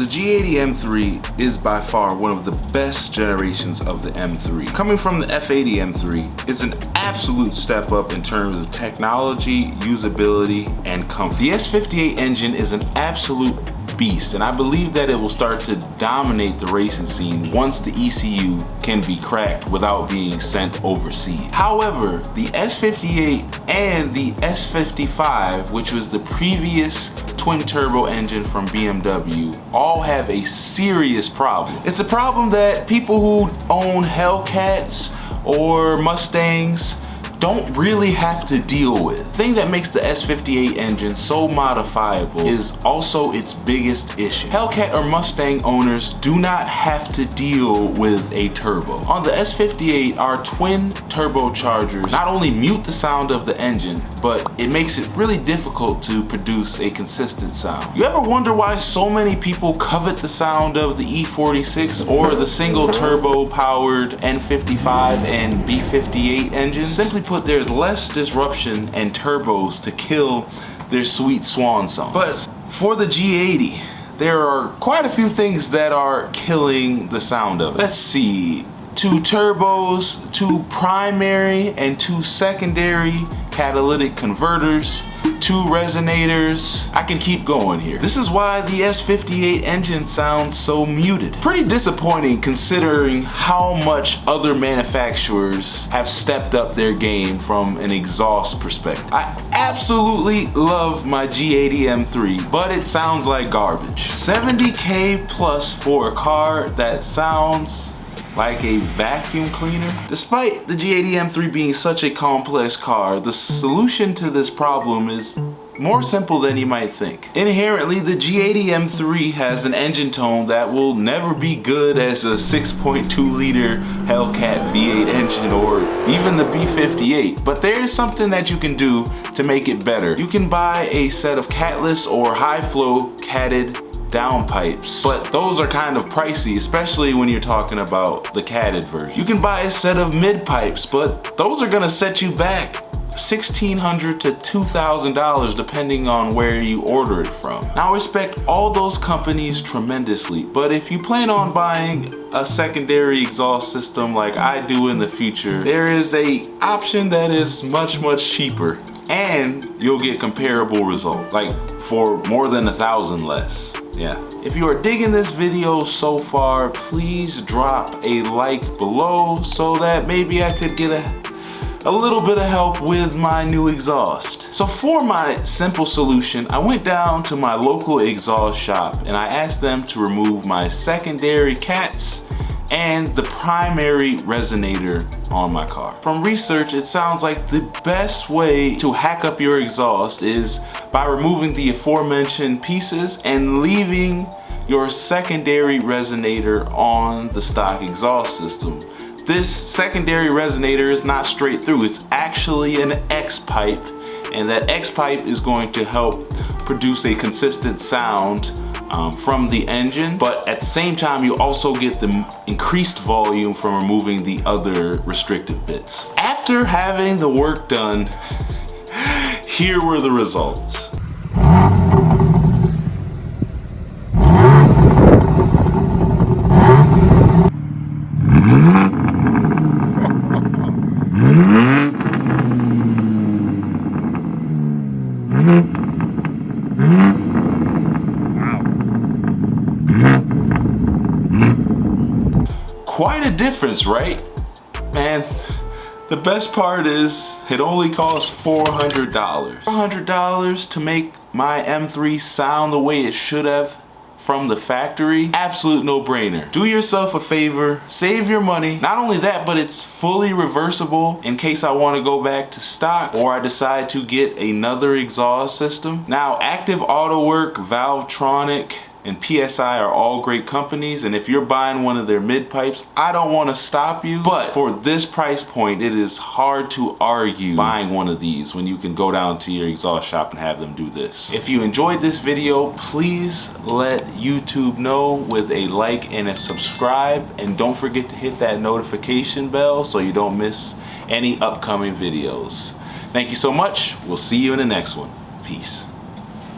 The G80 M3 is by far one of the best generations of the M3. Coming from the F80 M3, it's an absolute step up in terms of technology, usability, and comfort. The S58 engine is an absolute beast, and I believe that it will start to dominate the racing scene once the ECU can be cracked without being sent overseas. However, the S58 and the S55, which was the previous twin turbo engine from BMW, all have a serious problem. It's a problem that people who own Hellcats or Mustangs don't really have to deal with. The thing that makes the S58 engine so modifiable is also its biggest issue. Hellcat or Mustang owners do not have to deal with a turbo. On the S58, our twin turbochargers not only mute the sound of the engine, but it makes it really difficult to produce a consistent sound. You ever wonder why so many people covet the sound of the E46 or the single turbo powered N55 and B58 engines? Simply put, there's less disruption and turbos to kill their sweet swan song. But for the G80, there are quite a few things that are killing the sound of it. Let's see, 2 turbos, 2 primary and 2 secondary catalytic converters, 2 resonators. I can keep going here. This is why the S58 engine sounds so muted. Pretty disappointing considering how much other manufacturers have stepped up their game from an exhaust perspective. I absolutely love my G80 M3, but it sounds like garbage. $70K plus for a car that sounds like a vacuum cleaner. Despite the G80 M3 being such a complex car, the solution to this problem is more simple than you might think. Inherently, the G80 M3 has an engine tone that will never be good as a 6.2 liter Hellcat V8 engine or even the B58, but there is something that you can do to make it better. You can buy a set of catless or high flow catted downpipes, but those are kind of pricey, especially when you're talking about the catted version. You can buy a set of mid pipes, but those are gonna set you back $1,600 to $2,000 depending on where you order it from. Now, I respect all those companies tremendously, but if you plan on buying a secondary exhaust system like I do in the future, there is a option that is much cheaper and you'll get comparable results, like for more than 1,000 less. Yeah. If you are digging this video so far, please drop a like below so that maybe I could get a little bit of help with my new exhaust. So for my simple solution, I went down to my local exhaust shop and I asked them to remove my secondary cats and the primary resonator on my car. From research, it sounds like the best way to hack up your exhaust is by removing the aforementioned pieces and leaving your secondary resonator on the stock exhaust system. This secondary resonator is not straight through, it's actually an X pipe, and that X pipe is going to help produce a consistent sound from the engine, but at the same time you also get the increased volume from removing the other restrictive bits. After having the work done, here were the results. Quite a difference, right? Man, the best part is it only costs $400. $400 to make my M3 sound the way it should have from the factory? Absolute no-brainer. Do yourself a favor, save your money. Not only that, but it's fully reversible in case I want to go back to stock or I decide to get another exhaust system. Now, Active Auto Work, Valvetronic, and PSI are all great companies, and if you're buying one of their mid pipes, I don't want to stop you, but for this price point, it is hard to argue buying one of these when you can go down to your exhaust shop and have them do this. If you enjoyed this video, please let YouTube know with a like and a subscribe, and don't forget to hit that notification bell so you don't miss any upcoming videos. Thank you so much. We'll see you in the next one. Peace.